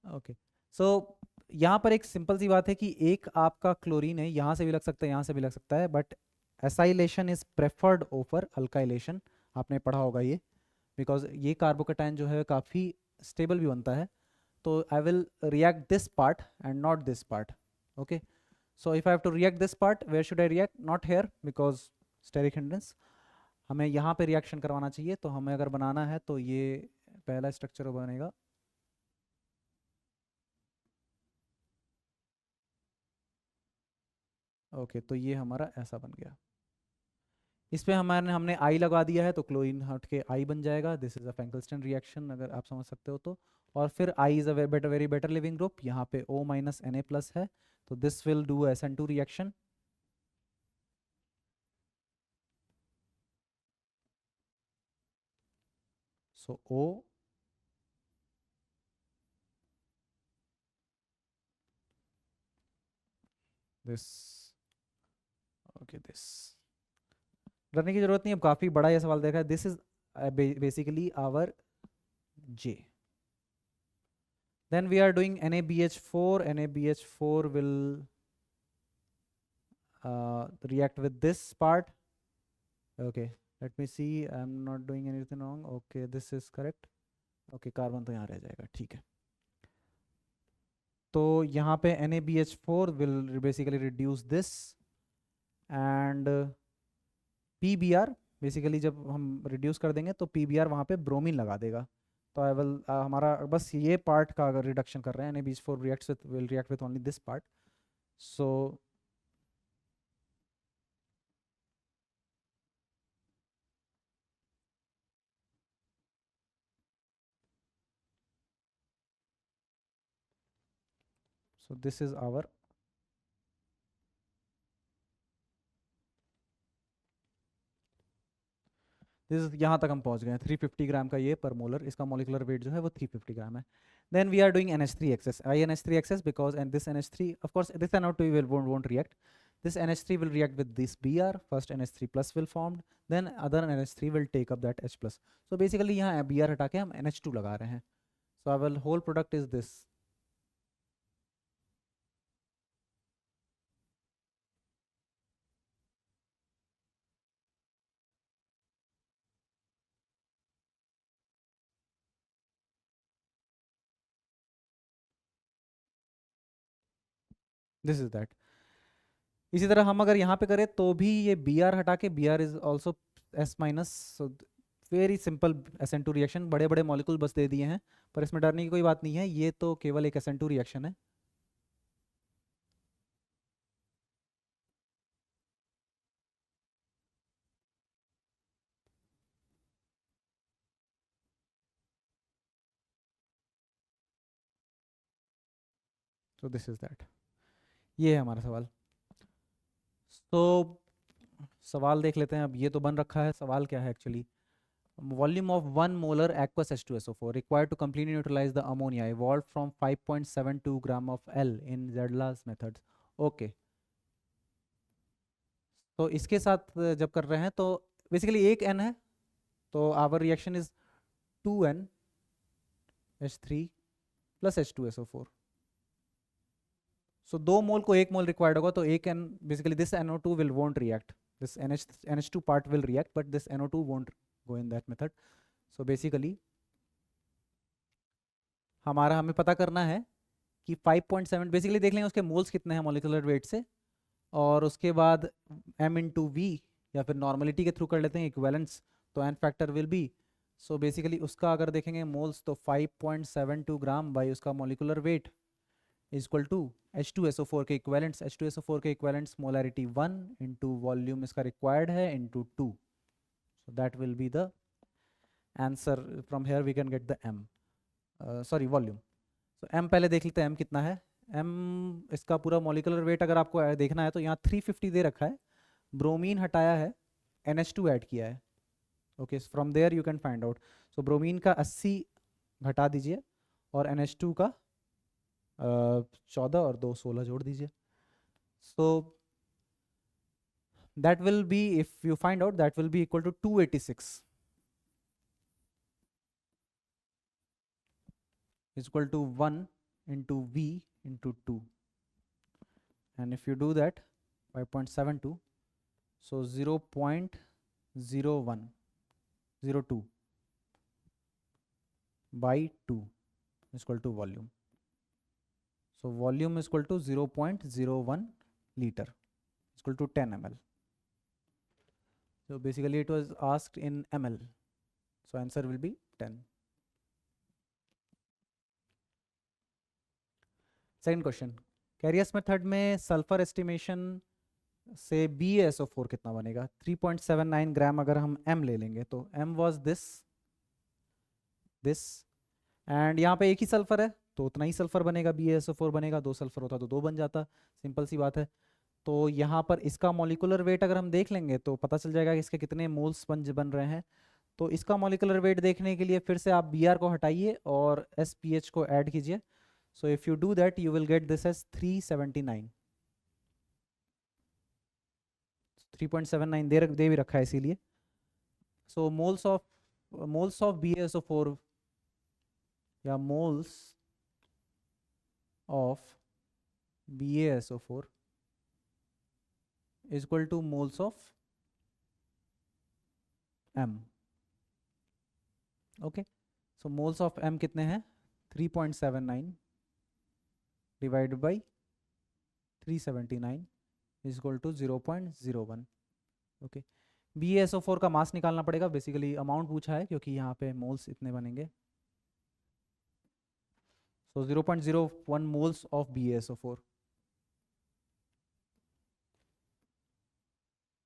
ओके. सो यहाँ पर एक सिंपल सी बात है कि एक आपका क्लोरीन है, यहाँ से भी लग सकता है, यहाँ से भी लग सकता है, but acylation is preferred over alkylation. आपने पढ़ा होगा ये, बिकॉज ये कार्बोकेटाइन जो है काफ़ी स्टेबल भी बनता है. तो I will react this part and not this part. Okay. So if I have to react this part, where should I react? Not here because steric hindrance. हमें यहाँ पे रिएक्शन करवाना चाहिए. तो हमें अगर बनाना है तो ये पहला स्ट्रक्चर बनेगा. ओके. तो ये हमारा ऐसा बन गया. इस पे हमने आई लगा दिया है तो क्लोरीन हट के आई बन जाएगा. This is a Finkelstein reaction अगर आप समझ सकते हो तो. और फिर I is a very better living group. यहाँ पे O माइनस Na प्लस है. So this will do SN2 reaction. So O this, okay, this डरने की जरूरत नहीं. अब काफी बड़ा ये सवाल देखा है. This is basically our J. Then we are doing NaBH4. NaBH4 will react with this part. Okay, let me see. I'm not doing anything wrong. Okay, this is correct. Okay, carbon तो यहाँ रह जाएगा. ठीक है. तो यहाँ पे NaBH4 will basically reduce this and PBr basically जब हम रिड्यूस कर देंगे तो PBr वहाँ पे ब्रोमीन लगा देगा। तो आई विल हमारा बस ये पार्ट का अगर रिडक्शन कर रहे हैं NaBH4 reacts with will react with only this part. So this is our this यहाँ तक हम पहुँच गए हैं 350 ग्राम का ये पर मोलर, इसका मॉलिकुलर वेट जो है वो 350 ग्राम है। Then we are doing NH3 excess, why NH3 excess, because and this NH3 of course this NO2 won't react, this NH3 will react with this Br, first NH3 plus will formed, then other NH3 will take up that H plus। so basically यहाँ Br हटा के हम NH2 लगा रहे हैं। so our whole product is this। This is that. इसी तरह हम अगर यहाँ पे करें तो भी ये Br हटा के Br is also S minus. So very simple SN2 reaction, बड़े बड़े मॉलिक्यूल बस दे दिए हैं, पर इसमें डरने की कोई बात नहीं है, ये तो केवल एक SN2 रिएक्शन है। तो दिस इज दैट, ये है हमारा सवाल। तो सवाल देख लेते हैं अब, ये तो बन रखा है, सवाल क्या है actually. volume of 1 molar aqueous H2SO4 required to completely neutralize the ammonia evolved from 5.72 gram of L in Zedla's methods। Okay तो इसके साथ जब कर रहे हैं तो बेसिकली एक N है, तो our reaction is 2N H3 plus H2SO4। So 2 mole को 1 मोल रिक्वायर्ड होगा, तो एक N basically this NO2 will won't react, this NH2 part will react but this NO2 won't go in that method। so basically हमें पता करना है कि 5.7 basically देख लेंगे उसके मोल्स कितने हैं मॉलिक्यूलर वेट से, और उसके बाद M/V या फिर नॉर्मलिटी के थ्रू कर लेते हैं इक्विवेलेंस, तो n factor will be. So basically उसका अगर देखेंगे मोल्स तो 5.72 ग्राम बाई उसका molecular weight is equal to H2SO4 के इक्विवेलेंट्स, H2SO4 के इक्विवेलेंट्स मोलैरिटी 1 इंटू वॉल्यूम इसका रिक्वायर्ड है into 2। So that will be the answer, from here we can get the M, sorry volume. तो M पहले देख लेते हैं M कितना है। M इसका पूरा मॉलिकुलर वेट अगर आपको देखना है तो यहाँ 350 दे रखा है, ब्रोमीन हटाया है, NH2 ऐड किया है। Okay from there you can find out. So bromine का 80 घटा दीजिए और NH2 का 14 और 2 16 जोड़ दीजिए। So that will be, if you find out, that will be equal to 286 is equal to 1 into V into 2, and if you do that 5.72, so 0.0102 by 2 is equal to volume। so volume is equal to 0.01 liter is equal to 10 ml। so basically it was asked in ml, so answer will be 10। Second question, Carius method में sulphur estimation से BaSO4 कितना बनेगा। 3.79 ग्राम अगर हम M ले लेंगे तो M was this and यहाँ पे एक ही सल्फर है तो उतना ही सल्फर बनेगा, BaSO4 बनेगा, 2 सल्फर होता तो 2 बन जाता, सिंपल सी बात है। तो यहाँ पर इसका मॉलिकुलर वेट अगर हम देख लेंगे तो पता चल जाएगा कि इसके कितने मोल्स बन रहे हैं। तो इसका मॉलिकुलर वेट देखने के लिए फिर से आप Br को हटाइए और SPH को ऐड कीजिए। So if you do that, you will get this as 379। 3.79 दे भी रखा है इसीलिए। So moles of BaSO4 या moles of BaSO4 is equal to moles of M। Okay, so moles of M कितने हैं 3.79 divided by 379 is equal to 0.01। okay, BaSO4 का मास निकालना पड़ेगा, बेसिकली अमाउंट पूछा है क्योंकि यहाँ पे मोल्स इतने बनेंगे। सो 0.01 moles of BaSO4।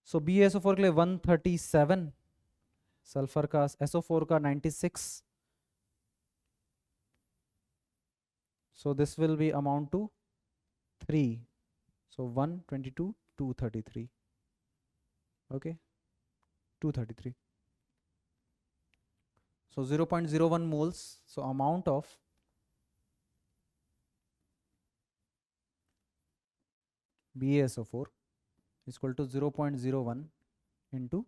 So BaSO4 के लिए 137, सल्फर का SO4 का 96, so this will be amount to 3, so 122 233, okay, 233, so 0.01 moles, so amount of BaSO4 is equal to 0.01 into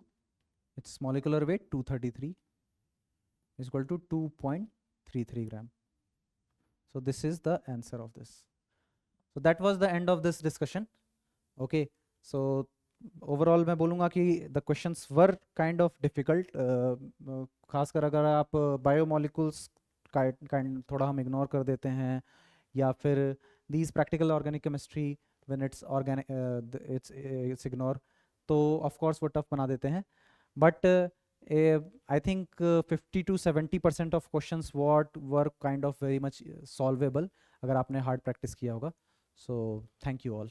its molecular weight 233 is equal to 2.33 gram. So this is the answer of this. So that was the end of this discussion. Okay, so overall मैं बोलूँगा कि the questions were kind of difficult, खासकर अगर आप biomolecules kind थोड़ा हम ignore कर देते हैं, या फिर these practical organic chemistry when it's organic it's ignore, तो ऑफ कोर्स वो टफ बना देते हैं. But I think 50 to 70% of questions what were kind of very much solvable अगर आपने हार्ड प्रैक्टिस किया होगा. So thank you all.